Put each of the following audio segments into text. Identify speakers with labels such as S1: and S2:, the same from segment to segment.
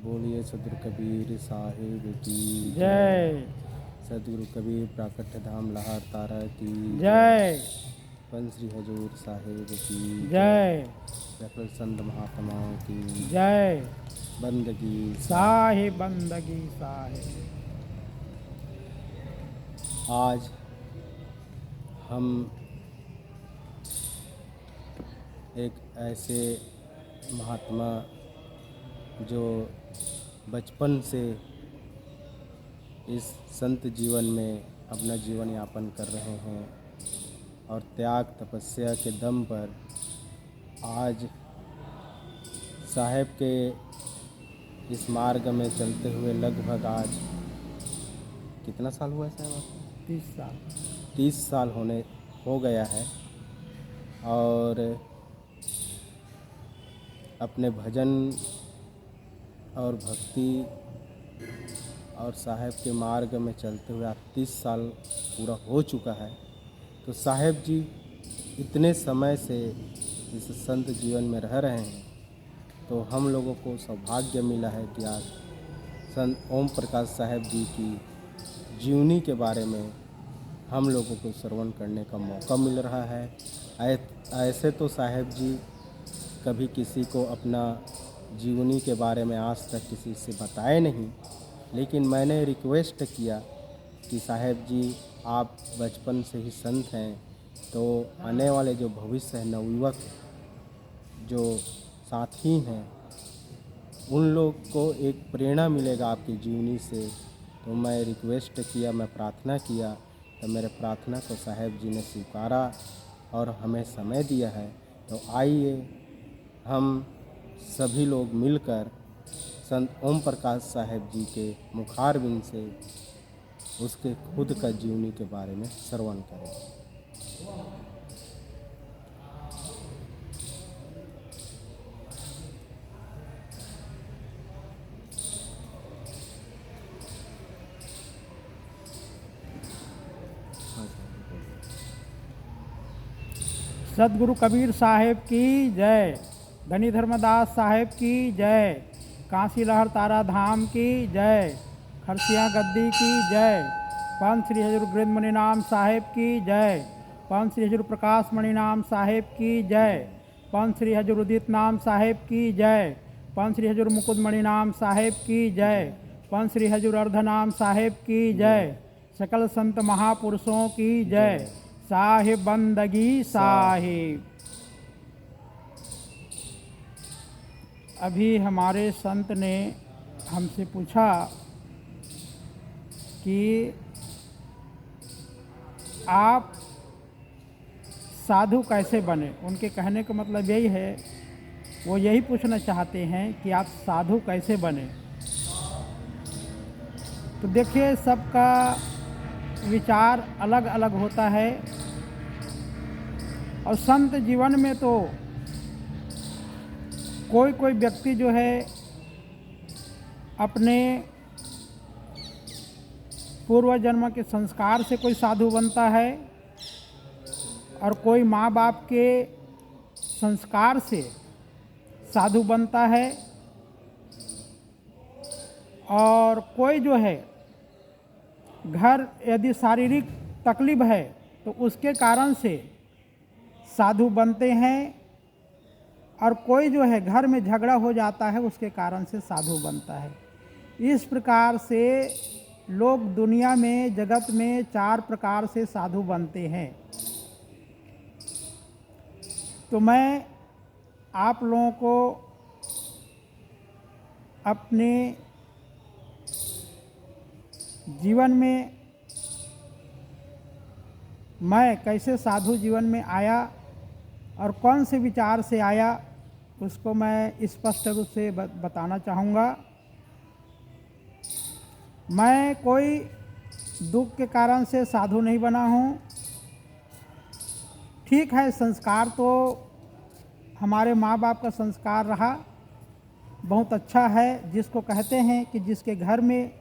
S1: बोलिए सदगुरु कबीर साहिब की
S2: जय।
S1: सदगुरु कबीर प्राकट्य धाम लाहौर तारा की
S2: जय।
S1: पंच श्री हजूर साहिब की
S2: जय।
S1: सकल संत महात्माओं की
S2: जय।
S1: बंदगी
S2: साहिब बंदगी साहिब।
S1: आज हम एक ऐसे महात्मा जो बचपन से इस संत जीवन में अपना जीवन यापन कर रहे हैं और त्याग तपस्या के दम पर आज साहेब के इस मार्ग में चलते हुए लगभग आज कितना साल हुआ है साहब?
S2: 30 साल।
S1: 30 साल हो गया है और अपने भजन और भक्ति और साहेब के मार्ग में चलते हुए आज 30 साल पूरा हो चुका है। तो साहेब जी इतने समय से इस संत जीवन में रह रहे हैं, तो हम लोगों को सौभाग्य मिला है कि आज संत ओम प्रकाश साहेब जी की जीवनी के बारे में हम लोगों को श्रवण करने का मौका मिल रहा है। ऐसे तो साहेब जी कभी किसी को अपना जीवनी के बारे में आज तक किसी से बताए नहीं, लेकिन मैंने रिक्वेस्ट किया कि साहेब जी आप बचपन से ही संत हैं, तो आने वाले जो भविष्य है नवयुवक जो साथी हैं उन लोग को एक प्रेरणा मिलेगा आपकी जीवनी से। तो मैं रिक्वेस्ट किया, मैं प्रार्थना किया, तो मेरे प्रार्थना को साहेब जी ने स्वीकारा और हमें समय दिया है। तो आइए हम सभी लोग मिलकर संत ओम प्रकाश साहेब जी के मुखारबिंद से उसके खुद का जीवनी के बारे में श्रवण करें।
S2: सदगुरु कबीर साहेब की जय। धनी धर्मदास साहेब की जय। काशी लहर तारा धाम की जय। खरसिया गद्दी की जय। पंच श्री हजूर गृह मणि नाम साहेब की जय। पंच श्री हजूर प्रकाश मणि नाम साहेब की जय। पंच श्री हजूर उदित नाम साहेब की जय। पंच श्री हजूर मुकुद मणि नाम साहेब की जय। पंच श्री हजूर अर्ध नाम साहेब की जय। सकल संत महापुरुषों की जय। साहिब बंदगी साहिब। अभी हमारे संत ने हमसे पूछा कि आप साधु कैसे बने। उनके कहने का मतलब यही है, वो यही पूछना चाहते हैं कि आप साधु कैसे बने। तो देखिए, सबका विचार अलग अलग होता है और संत जीवन में तो कोई कोई व्यक्ति जो है अपने पूर्व जन्म के संस्कार से कोई साधु बनता है और कोई माँ बाप के संस्कार से साधु बनता है और कोई जो है घर यदि शारीरिक तकलीफ है तो उसके कारण से साधु बनते हैं और कोई जो है घर में झगड़ा हो जाता है उसके कारण से साधु बनता है। इस प्रकार से लोग दुनिया में जगत में 4 प्रकार से साधु बनते हैं। तो मैं आप लोगों को अपने जीवन में मैं कैसे साधु जीवन में आया और कौन से विचार से आया उसको मैं स्पष्ट रूप से बताना चाहूँगा। मैं कोई दुख के कारण से साधु नहीं बना हूँ। ठीक है, संस्कार तो हमारे माँ बाप का संस्कार रहा, बहुत अच्छा है। जिसको कहते हैं कि जिसके घर में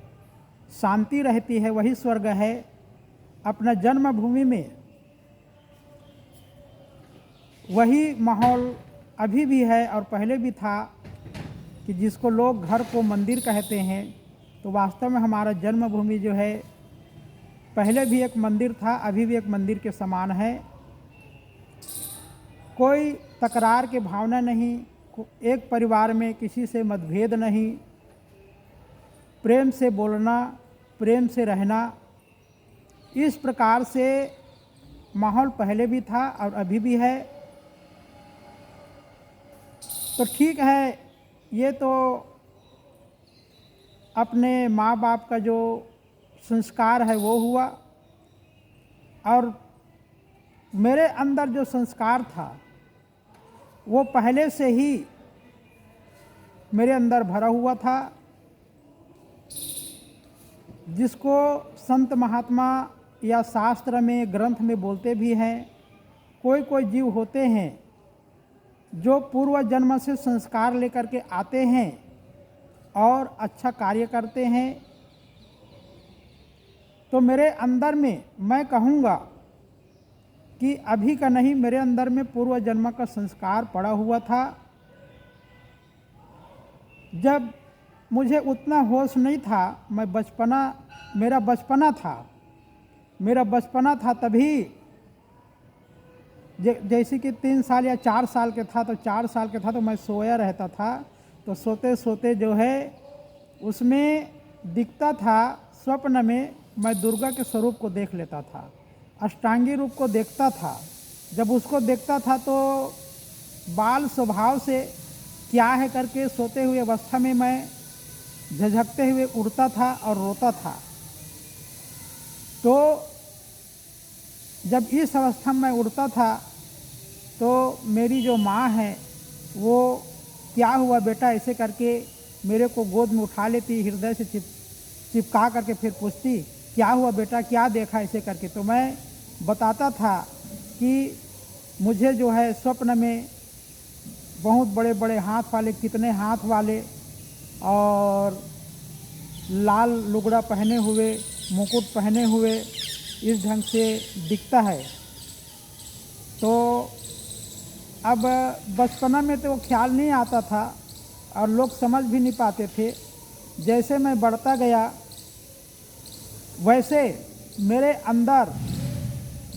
S2: शांति रहती है वही स्वर्ग है। अपना जन्मभूमि में वही माहौल अभी भी है और पहले भी था। कि जिसको लोग घर को मंदिर कहते हैं, तो वास्तव में हमारा जन्मभूमि जो है पहले भी एक मंदिर था, अभी भी एक मंदिर के समान है। कोई तकरार के भावना नहीं, एक परिवार में किसी से मतभेद नहीं, प्रेम से बोलना, प्रेम से रहना, इस प्रकार से माहौल पहले भी था और अभी भी है। तो ठीक है, ये तो अपने माँ बाप का जो संस्कार है वो हुआ, और मेरे अंदर जो संस्कार था वो पहले से ही मेरे अंदर भरा हुआ था, जिसको संत महात्मा या शास्त्र में, ग्रंथ में बोलते भी हैं। कोई कोई जीव होते हैं जो पूर्व जन्म से संस्कार लेकर के आते हैं और अच्छा कार्य करते हैं। तो मेरे अंदर में मैं कहूँगा कि अभी का नहीं, मेरे अंदर में पूर्व जन्म का संस्कार पड़ा हुआ था। जब मुझे उतना होश नहीं था, मैं मेरा बचपना था तभी जैसे कि 3 साल या 4 साल के था, तो 4 साल के था तो मैं सोया रहता था। तो सोते सोते जो है उसमें दिखता था, स्वप्न में मैं दुर्गा के स्वरूप को देख लेता था, अष्टांगी रूप को देखता था। जब उसको देखता था तो बाल स्वभाव से क्या है करके सोते हुए अवस्था में मैं झझकते हुए उड़ता था और रोता था। तो जब इस अवस्था में मैं उड़ता था तो मेरी जो माँ है वो क्या हुआ बेटा ऐसे करके मेरे को गोद में उठा लेती, हृदय से चिपका करके फिर पूछती क्या हुआ बेटा, क्या देखा ऐसे करके। तो मैं बताता था कि मुझे जो है स्वप्न में बहुत बड़े बड़े हाथ वाले, कितने हाथ वाले और लाल लुगड़ा पहने हुए, मुकुट पहने हुए इस ढंग से दिखता है। तो अब बचपना में तो ख्याल नहीं आता था और लोग समझ भी नहीं पाते थे। जैसे मैं बढ़ता गया वैसे मेरे अंदर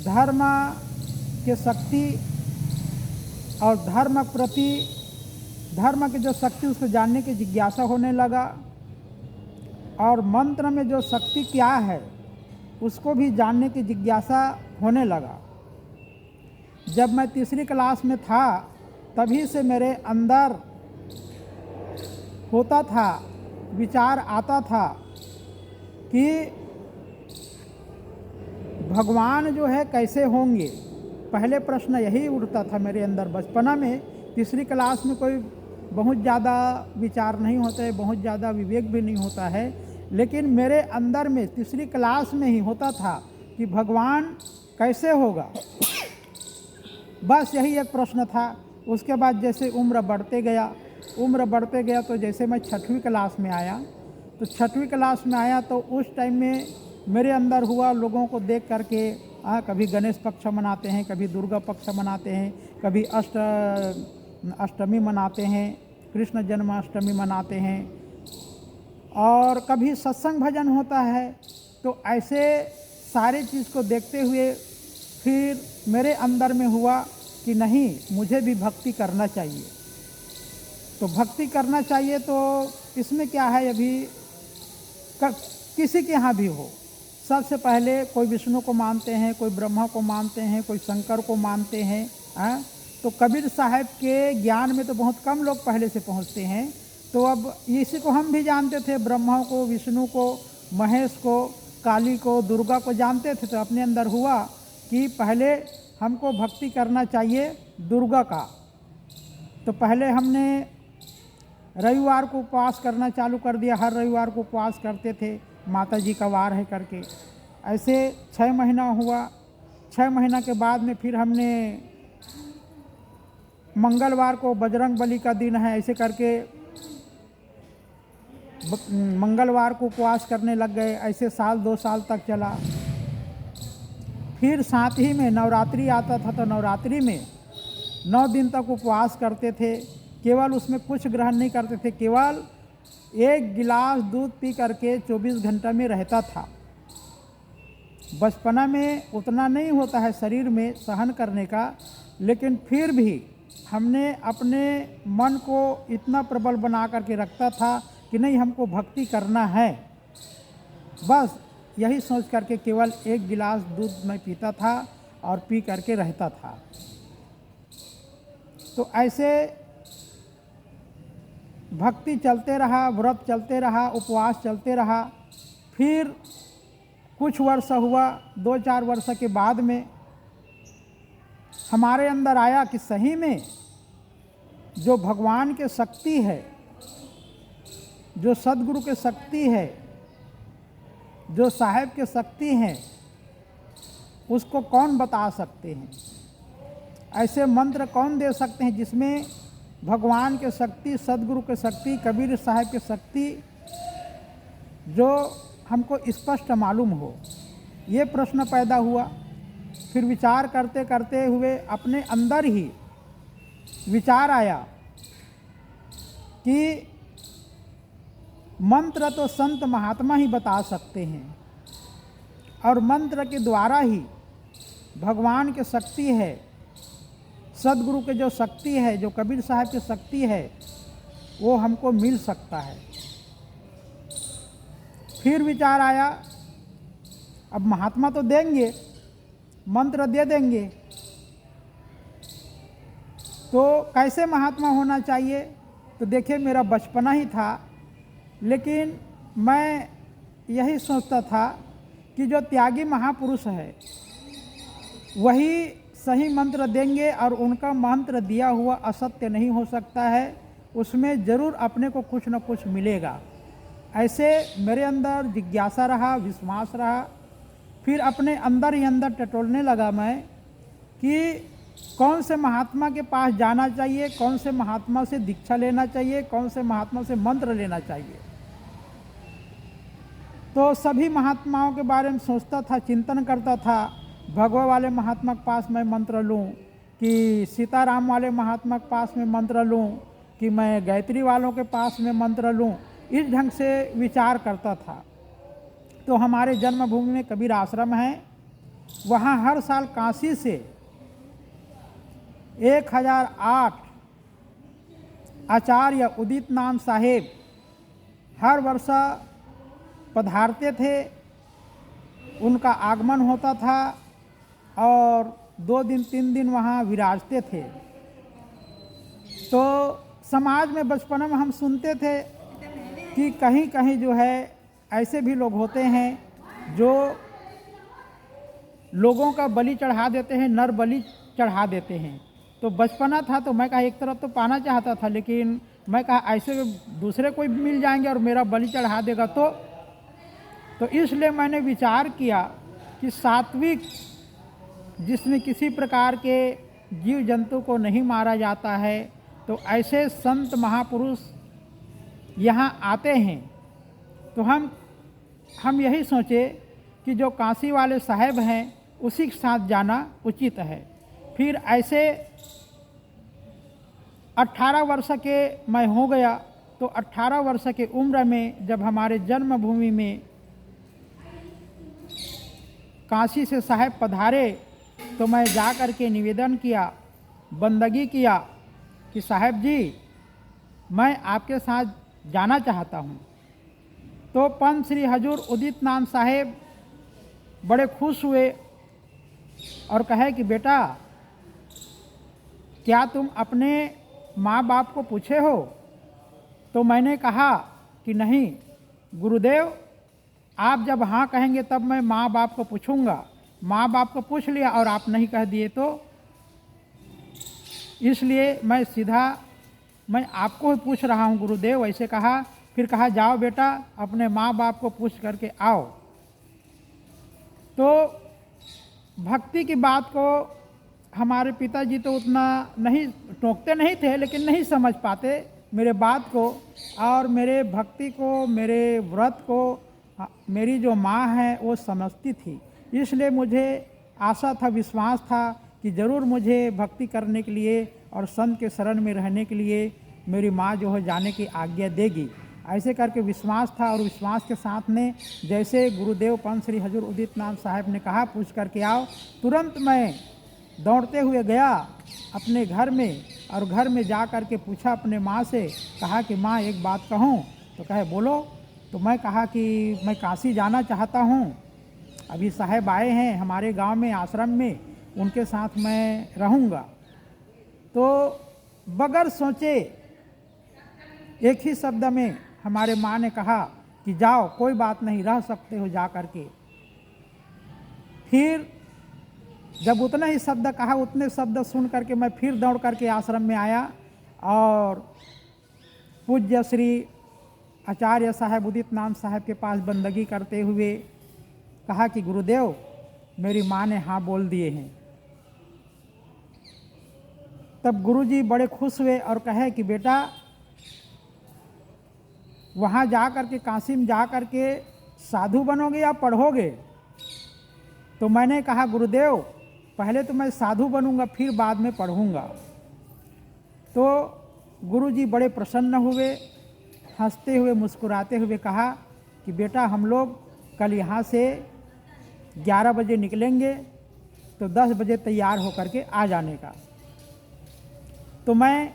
S2: धर्म के शक्ति और धर्म की जो शक्ति उसको जानने की जिज्ञासा होने लगा, और मंत्र में जो शक्ति क्या है उसको भी जानने की जिज्ञासा होने लगा। जब मैं तीसरी क्लास में था तभी से मेरे अंदर होता था, विचार आता था कि भगवान जो है कैसे होंगे। पहले प्रश्न यही उठता था मेरे अंदर बचपना में। तीसरी क्लास में कोई बहुत ज़्यादा विचार नहीं होता है, बहुत ज़्यादा विवेक भी नहीं होता है, लेकिन मेरे अंदर में तीसरी क्लास में ही होता था कि भगवान कैसे होगा। बस यही एक प्रश्न था। उसके बाद जैसे उम्र बढ़ते गया तो जैसे मैं 6वीं क्लास में आया, तो 6वीं क्लास में आया तो उस टाइम में मेरे अंदर हुआ, लोगों को देख करके कभी गणेश पक्ष मनाते हैं, कभी दुर्गा पक्ष मनाते हैं, कभी अष्टमी मनाते हैं, कृष्ण जन्माष्टमी मनाते हैं, और कभी सत्संग भजन होता है। तो ऐसे सारे चीज़ को देखते हुए फिर मेरे अंदर में हुआ कि नहीं, मुझे भी भक्ति करना चाहिए। तो भक्ति करना चाहिए तो इसमें क्या है, अभी किसी के यहाँ भी हो, सबसे पहले कोई विष्णु को मानते हैं, कोई ब्रह्मा को मानते हैं, कोई शंकर को मानते हैं। तो कबीर साहब के ज्ञान में तो बहुत कम लोग पहले से पहुँचते हैं। तो अब इसी को हम भी जानते थे, ब्रह्मा को, विष्णु को, महेश को, काली को, दुर्गा को जानते थे। तो अपने अंदर हुआ कि पहले हमको भक्ति करना चाहिए दुर्गा का। तो पहले हमने रविवार को उपवास करना चालू कर दिया, हर रविवार को उपवास करते थे, माता जी का वार है करके। ऐसे 6 महीना हुआ। 6 महीना के बाद में फिर हमने मंगलवार को बजरंग बली का दिन है ऐसे करके मंगलवार को उपवास करने लग गए। ऐसे 2 साल तक चला। फिर साथ ही में नवरात्रि आता था, तो नवरात्रि में 9 दिन तक उपवास करते थे केवल उसमें कुछ ग्रहण नहीं करते थे, केवल 1 गिलास दूध पी करके 24 घंटा में रहता था। बचपना में उतना नहीं होता है शरीर में सहन करने का, लेकिन फिर भी हमने अपने मन को इतना प्रबल बना करके रखता था कि नहीं, हमको भक्ति करना है। बस यही सोच करके केवल 1 गिलास दूध मैं पीता था और पी करके रहता था। तो ऐसे भक्ति चलते रहा, व्रत चलते रहा, उपवास चलते रहा। फिर कुछ वर्ष हुआ, 2-4 वर्ष के बाद में हमारे अंदर आया कि सही में जो भगवान के शक्ति है, जो सद्गुरु के शक्ति है, जो साहेब के शक्ति हैं, उसको कौन बता सकते हैं? ऐसे मंत्र कौन दे सकते हैं जिसमें भगवान के शक्ति, सद्गुरु के शक्ति, कबीर साहब के शक्ति जो हमको स्पष्ट मालूम हो? ये प्रश्न पैदा हुआ। फिर विचार करते करते हुए अपने अंदर ही विचार आया कि मंत्र तो संत महात्मा ही बता सकते हैं, और मंत्र के द्वारा ही भगवान की शक्ति है, सद्गुरु के जो शक्ति है, जो कबीर साहब की शक्ति है, वो हमको मिल सकता है। फिर विचार आया, अब महात्मा तो देंगे, मंत्र दे देंगे, तो कैसे महात्मा होना चाहिए? तो देखिए, मेरा बचपना ही था, लेकिन मैं यही सोचता था कि जो त्यागी महापुरुष है वही सही मंत्र देंगे, और उनका मंत्र दिया हुआ असत्य नहीं हो सकता है, उसमें ज़रूर अपने को कुछ न कुछ मिलेगा। ऐसे मेरे अंदर जिज्ञासा रहा, विश्वास रहा। फिर अपने अंदर ही अंदर टटोलने लगा मैं कि कौन से महात्मा के पास जाना चाहिए, कौन से महात्मा से दीक्षा लेना चाहिए, कौन से महात्मा से मंत्र लेना चाहिए। तो सभी महात्माओं के बारे में सोचता था, चिंतन करता था। भगवा वाले महात्मा के पास मैं मंत्र लूं, कि सीताराम वाले महात्मा के पास में मंत्र लूं, कि मैं गायत्री वालों के पास में मंत्र लूं। इस ढंग से विचार करता था। तो हमारे जन्मभूमि में कबीर आश्रम है, वहाँ हर साल काशी से 1008 आचार्य उदित नाम साहेब हर वर्ष पधारते थे। उनका आगमन होता था और 2 दिन 3 दिन वहाँ विराजते थे। तो समाज में बचपन में हम सुनते थे कि कहीं कहीं जो है ऐसे भी लोग होते हैं जो लोगों का बलि चढ़ा देते हैं, नर बलि चढ़ा देते हैं। तो बचपना था तो मैं कहा एक तरफ तो पाना चाहता था, लेकिन मैं कहा ऐसे दूसरे कोई मिल जाएंगे और मेरा बलि चढ़ा देगा तो इसलिए मैंने विचार किया कि सात्विक, जिसमें किसी प्रकार के जीव जंतु को नहीं मारा जाता है, तो ऐसे संत महापुरुष यहाँ आते हैं। तो हम यही सोचे कि जो काशी वाले साहब हैं उसी के साथ जाना उचित है। फिर ऐसे 18 वर्ष के मैं हो गया, तो 18 वर्ष के उम्र में जब हमारे जन्मभूमि में काशी से साहब पधारे, तो मैं जा कर के निवेदन किया, बंदगी किया कि साहब जी मैं आपके साथ जाना चाहता हूँ। तो पंत श्री हजूर उदित नाम साहेब बड़े खुश हुए और कहे कि बेटा क्या तुम अपने माँ बाप को पूछे हो? तो मैंने कहा कि नहीं गुरुदेव, आप जब हाँ कहेंगे तब मैं माँ बाप को पूछूंगा। माँ बाप को पूछ लिया और आप नहीं कह दिए, तो इसलिए मैं सीधा मैं आपको ही पूछ रहा हूँ गुरुदेव, ऐसे कहा। फिर कहा जाओ बेटा अपने माँ बाप को पूछ करके आओ। तो भक्ति की बात को हमारे पिताजी तो उतना नहीं टोकते नहीं थे, लेकिन नहीं समझ पाते मेरे बात को, और मेरे भक्ति को, मेरे व्रत को मेरी जो माँ है वो समझती थी। इसलिए मुझे आशा था, विश्वास था कि ज़रूर मुझे भक्ति करने के लिए और संत के शरण में रहने के लिए मेरी माँ जो है जाने की आज्ञा देगी। ऐसे करके विश्वास था, और विश्वास के साथ में जैसे गुरुदेव पंत श्री हजूर उदित नाथ साहब ने कहा पूछ करके आओ, तुरंत मैं दौड़ते हुए गया अपने घर में, और घर में जा कर के पूछा अपने माँ से, कहा कि माँ एक बात कहूँ? तो कहे बोलो। तो मैं कहा कि मैं काशी जाना चाहता हूँ, अभी साहब आए हैं हमारे गांव में आश्रम में, उनके साथ मैं रहूँगा। तो बगैर सोचे एक ही शब्द में हमारे माँ ने कहा कि जाओ, कोई बात नहीं, रह सकते हो जा कर के। फिर जब उतना ही शब्द कहा, उतने शब्द सुन करके मैं फिर दौड़ करके आश्रम में आया, और पूज्य श्री आचार्य साहब उदित नाथ साहब के पास बंदगी करते हुए कहा कि गुरुदेव मेरी माँ ने हाँ बोल दिए हैं। तब गुरुजी बड़े खुश हुए और कहे कि बेटा वहाँ जा कर के, काशी में जा कर के साधु बनोगे या पढ़ोगे? तो मैंने कहा गुरुदेव पहले तो मैं साधु बनूंगा, फिर बाद में पढ़ूंगा। तो गुरुजी बड़े प्रसन्न हुए, हंसते हुए मुस्कुराते हुए कहा कि बेटा हम लोग कल यहाँ से 11 बजे निकलेंगे, तो 10 बजे तैयार होकर के आ जाने का। तो मैं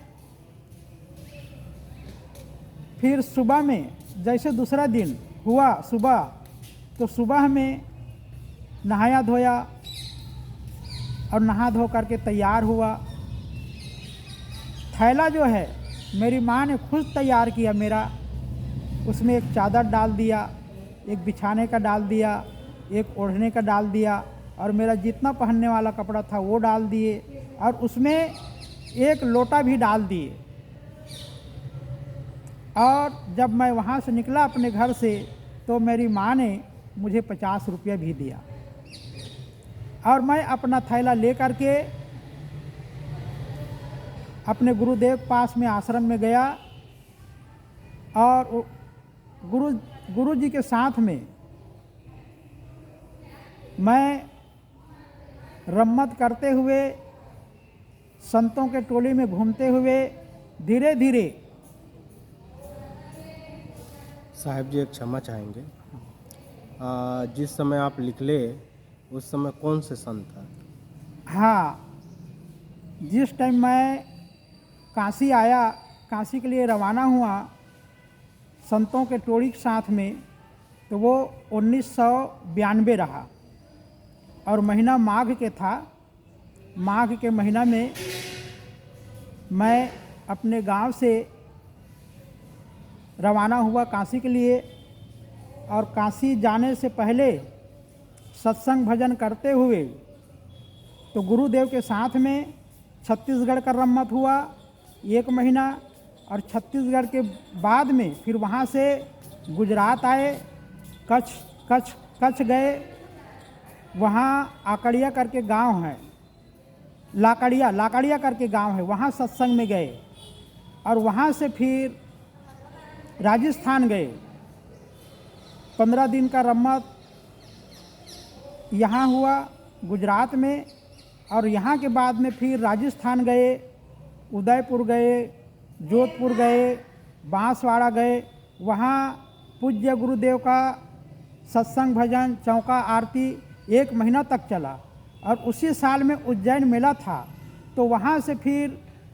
S2: फिर सुबह में, जैसे दूसरा दिन हुआ सुबह, तो सुबह में नहाया धोया और नहा धो करके तैयार हुआ। थैला जो है मेरी माँ ने खुद तैयार किया मेरा, उसमें एक चादर डाल दिया, एक बिछाने का डाल दिया, एक ओढ़ने का डाल दिया, और मेरा जितना पहनने वाला कपड़ा था वो डाल दिए, और उसमें एक लोटा भी डाल दिए। और जब मैं वहाँ से निकला अपने घर से, तो मेरी माँ ने मुझे 50 रुपया भी दिया, और मैं अपना थैला ले करके अपने गुरुदेव के पास में आश्रम में गया, और गुरु जी के साथ में मैं रम्मत करते हुए, संतों के टोली में घूमते हुए धीरे धीरे।
S1: साहब जी एक क्षमा चाहेंगे, जिस समय आप निकले उस समय कौन से संत था?
S2: हाँ, जिस टाइम मैं काशी आया, काशी के लिए रवाना हुआ संतों के टोली के साथ में, तो वो 1992 रहा, और महीना माघ के था। माघ के महीना में मैं अपने गांव से रवाना हुआ काशी के लिए, और काशी जाने से पहले सत्संग भजन करते हुए तो गुरुदेव के साथ में छत्तीसगढ़ का रम्मत हुआ 1 महीना, और छत्तीसगढ़ के बाद में फिर वहाँ से गुजरात आए, कच्छ गए। वहाँ आकड़िया करके गांव है, लाकड़िया करके गांव है, वहाँ सत्संग में गए, और वहाँ से फिर राजस्थान गए। 15 दिन का रम्मत यहाँ हुआ गुजरात में, और यहाँ के बाद में फिर राजस्थान गए, उदयपुर गए, जोधपुर गए, बांसवाड़ा गए। वहाँ पूज्य गुरुदेव का सत्संग भजन, चौका आरती 1 महीना तक चला। और उसी साल में उज्जैन मेला था, तो वहाँ से फिर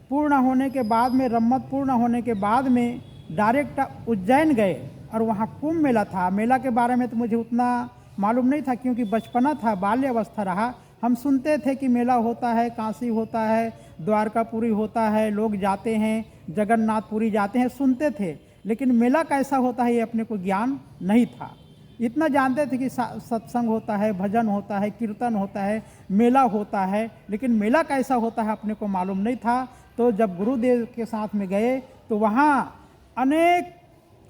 S2: पूर्ण होने के बाद में, रम्मत पूर्ण होने के बाद में डायरेक्ट उज्जैन गए, और वहाँ कुंभ मेला था। मेला के बारे में तो मुझे उतना मालूम नहीं था, क्योंकि बचपना था, बाल्य अवस्था रहा। हम सुनते थे कि मेला होता है, काशी होता है, द्वारकापुरी होता है, लोग जाते हैं, जगन्नाथपुरी जाते हैं, सुनते थे, लेकिन मेला कैसा होता है ये अपने को ज्ञान नहीं था। इतना जानते थे कि सत्संग होता है, भजन होता है, कीर्तन होता है, मेला होता है, लेकिन मेला कैसा होता है अपने को मालूम नहीं था। तो जब गुरुदेव के साथ में गए तो वहाँ अनेक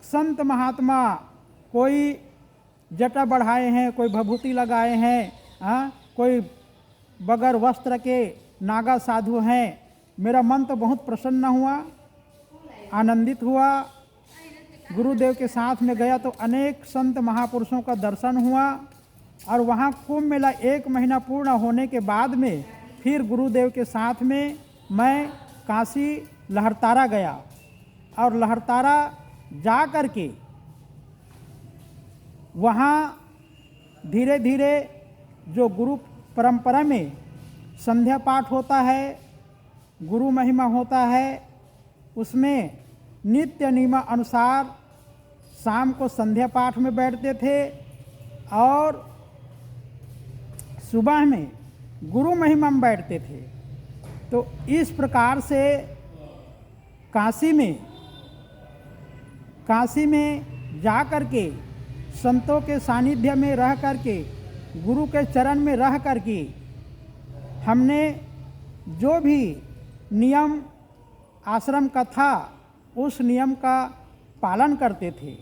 S2: संत महात्मा, कोई जटा बढ़ाए हैं, कोई भभूति लगाए हैं, कोई बगैर वस्त्र के नागा साधु हैं। मेरा मन तो बहुत प्रसन्न हुआ, आनंदित हुआ। गुरुदेव के साथ में गया तो अनेक संत महापुरुषों का दर्शन हुआ, और वहाँ कुंभ मेला 1 महीना पूर्ण होने के बाद में फिर गुरुदेव के साथ में मैं काशी लहरतारा गया। और लहरतारा जा कर के वहाँ धीरे धीरे जो गुरु परंपरा में संध्या पाठ होता है, गुरु महिमा होता है, उसमें नित्य नियम अनुसार शाम को संध्या पाठ में बैठते थे और सुबह में गुरु महिमा में बैठते थे। तो इस प्रकार से काशी में जा कर के संतों के सानिध्य में रह कर के गुरु के चरण में रह कर के हमने जो भी नियम आश्रम का था उस नियम का पालन करते थे।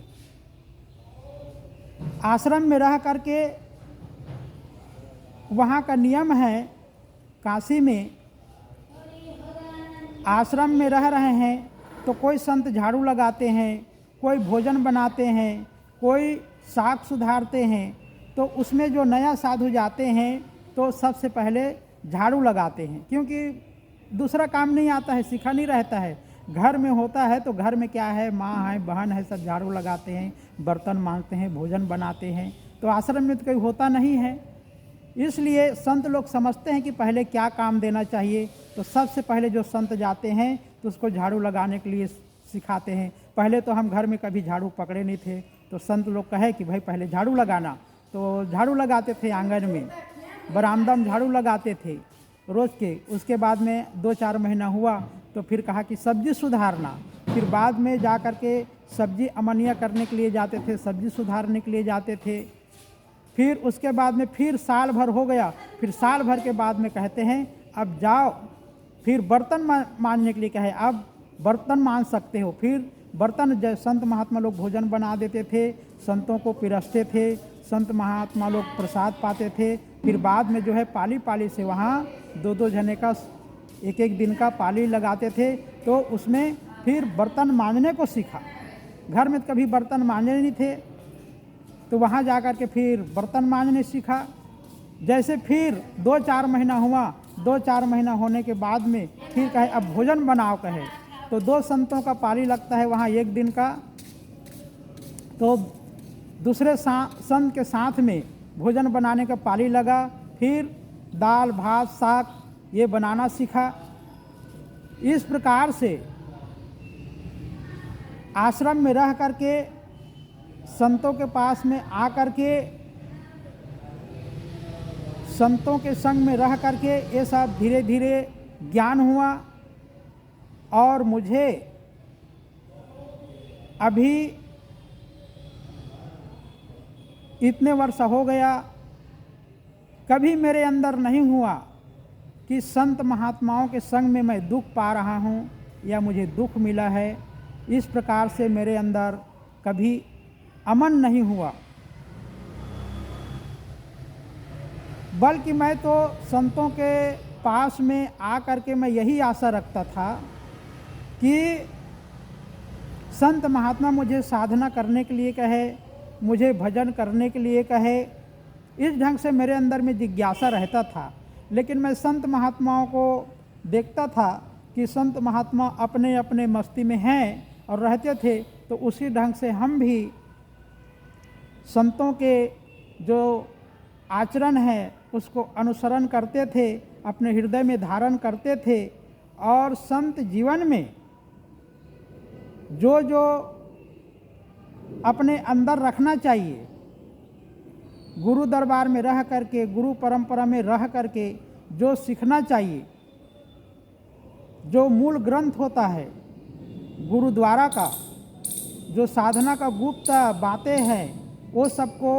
S2: आश्रम में रह कर के वहाँ का नियम है, काशी में आश्रम में रह रहे हैं तो कोई संत झाड़ू लगाते हैं, कोई भोजन बनाते हैं, कोई साग सुधारते हैं, तो उसमें जो नया साधु जाते हैं तो सबसे पहले झाड़ू लगाते हैं, क्योंकि दूसरा काम नहीं आता है, सीखा नहीं रहता है। घर में होता है तो घर में क्या है, माँ है, बहन है, सब झाड़ू लगाते हैं, बर्तन मांजते हैं, भोजन बनाते हैं। तो आश्रम में तो कोई होता नहीं है, इसलिए संत लोग समझते हैं कि पहले क्या काम देना चाहिए। तो सबसे पहले जो संत जाते हैं तो उसको झाड़ू लगाने के लिए सिखाते हैं। पहले तो हम घर में कभी झाड़ू पकड़े नहीं थे, तो संत लोग कहे कि भाई पहले झाड़ू लगाना, तो झाड़ू लगाते थे, आंगन में बरामदा में झाड़ू लगाते थे रोज़ के। उसके बाद में 2-4 महीना हुआ तो फिर कहा कि सब्जी सुधारना, फिर बाद में जा कर के सब्जी अमनिया करने के लिए जाते थे, सब्जी सुधारने के लिए जाते थे। फिर उसके बाद में फिर साल भर हो गया, फिर साल भर के बाद में कहते हैं अब जाओ, फिर बर्तन मांजने के लिए कहे, अब बर्तन मांज सकते हो। फिर बर्तन संत महात्मा लोग भोजन बना देते थे, संतों को पिरसते थे, संत महात्मा लोग प्रसाद पाते थे। फिर बाद में जो है पाली पाली से वहाँ 2-2 जने का 1-1 दिन का पाली लगाते थे, तो उसमें फिर बर्तन मांजने को सीखा। घर में कभी बर्तन मांजने नहीं थे, तो वहाँ जा कर के फिर बर्तन मांजने सीखा। जैसे फिर 2-4 महीना हुआ, 2-4 महीना होने के बाद में फिर कहे अब भोजन बनाओ कहे, तो 2 संतों का पाली लगता है वहाँ 1 दिन का, तो दूसरे संत के साथ में भोजन बनाने का पाली लगा। फिर दाल भात साग ये बनाना सीखा। इस प्रकार से आश्रम में रह कर के संतों के पास में आ कर के संतों के संग में रह कर के ये सब धीरे धीरे ज्ञान हुआ। और मुझे अभी इतने वर्ष हो गया, कभी मेरे अंदर नहीं हुआ कि संत महात्माओं के संग में मैं दुख पा रहा हूँ या मुझे दुख मिला है। इस प्रकार से मेरे अंदर कभी अमन नहीं हुआ, बल्कि मैं तो संतों के पास में आ कर के मैं यही आशा रखता था कि संत महात्मा मुझे साधना करने के लिए कहे, मुझे भजन करने के लिए कहे। इस ढंग से मेरे अंदर में जिज्ञासा रहता था। लेकिन मैं संत महात्माओं को देखता था कि संत महात्मा अपने अपने मस्ती में हैं और रहते थे, तो उसी ढंग से हम भी संतों के जो आचरण है उसको अनुसरण करते थे, अपने हृदय में धारण करते थे। और संत जीवन में जो जो अपने अंदर रखना चाहिए, गुरु दरबार में रह करके, गुरु परंपरा में रह करके जो सीखना चाहिए, जो मूल ग्रंथ होता है गुरुद्वारा का, जो साधना का गुप्त बातें हैं, वो सबको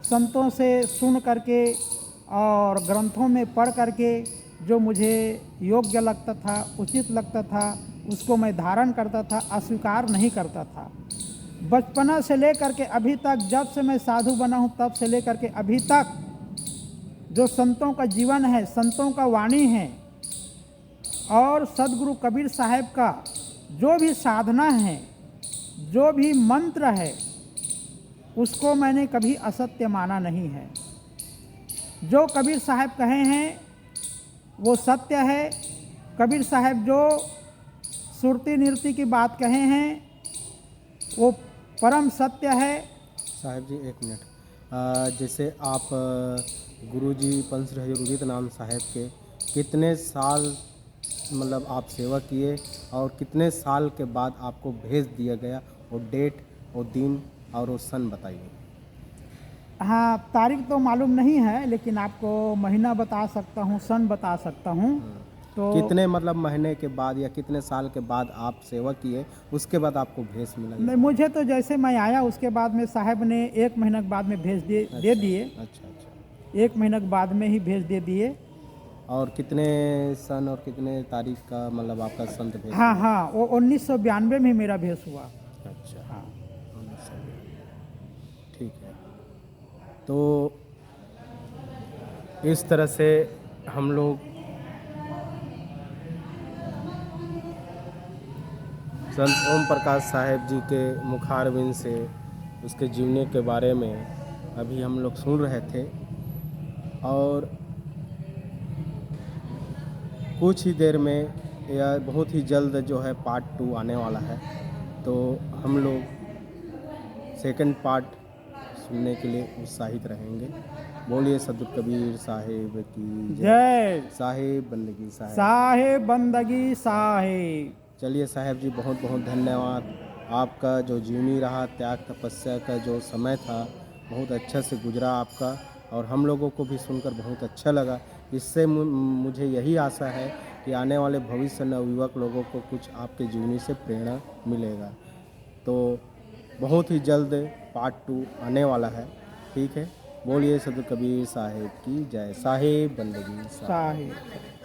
S2: संतों से सुन करके और ग्रंथों में पढ़ करके जो मुझे योग्य लगता था, उचित लगता था, उसको मैं धारण करता था, अस्वीकार नहीं करता था। बचपना से लेकर के अभी तक, जब से मैं साधु बना हूँ तब से लेकर के अभी तक जो संतों का जीवन है, संतों का वाणी है और सदगुरु कबीर साहब का जो भी साधना है, जो भी मंत्र है, उसको मैंने कभी असत्य माना नहीं है। जो कबीर साहब कहे हैं वो सत्य है। कबीर साहब जो सुरती नृत्य की बात कहे हैं वो परम सत्य है।
S1: साहब जी एक मिनट, जैसे आप गुरुजी पंच हजूर नाम साहब के कितने साल मतलब आप सेवा किए और कितने साल के बाद आपको भेज दिया गया, वो डेट, वो दिन और वो सन बताइए।
S2: हाँ, तारीख तो मालूम नहीं है लेकिन आपको महीना बता सकता हूँ, सन बता सकता हूँ। तो
S1: कितने मतलब महीने के बाद या कितने साल के बाद आप सेवा किए, उसके बाद आपको भेज मिला?
S2: नहीं, मुझे तो जैसे मैं आया उसके बाद में साहब ने 1 महीने के बाद में भेज दे दिए।
S1: अच्छा अच्छा।
S2: 1 महीने के बाद में ही भेज दे दिए।
S1: और कितने सन और कितने तारीख का मतलब आपका संत भेज?
S2: हाँ हाँ, वो 1992 में मेरा भेज हुआ।
S1: अच्छा
S2: हाँ,
S1: 1992। ठीक है। तो इस तरह से हम लोग संत ओम प्रकाश साहेब जी के मुखारबिंद से उसके जीवने के बारे में अभी हम लोग सुन रहे थे, और कुछ ही देर में या बहुत ही जल्द जो है पार्ट 2 आने वाला है, तो हम लोग सेकंड पार्ट सुनने के लिए उत्साहित रहेंगे। बोलिए सदगुरु कबीर साहेब की
S2: जय।
S1: साहेब बंदगी साहेब।
S2: साहेब बंदगी साहेब।
S1: चलिए साहेब जी, बहुत बहुत धन्यवाद। आपका जो जीवनी रहा, त्याग तपस्या का जो समय था, बहुत अच्छा से गुजरा आपका, और हम लोगों को भी सुनकर बहुत अच्छा लगा। इससे मुझे यही आशा है कि आने वाले भविष्य नवयुवक लोगों को कुछ आपके जीवनी से प्रेरणा मिलेगा। तो बहुत ही जल्द पार्ट 2 आने वाला है। ठीक है, बोलिए सदगुरु कबीर साहेब की जय। साहेब बंदगी साहेब।
S2: साहेब।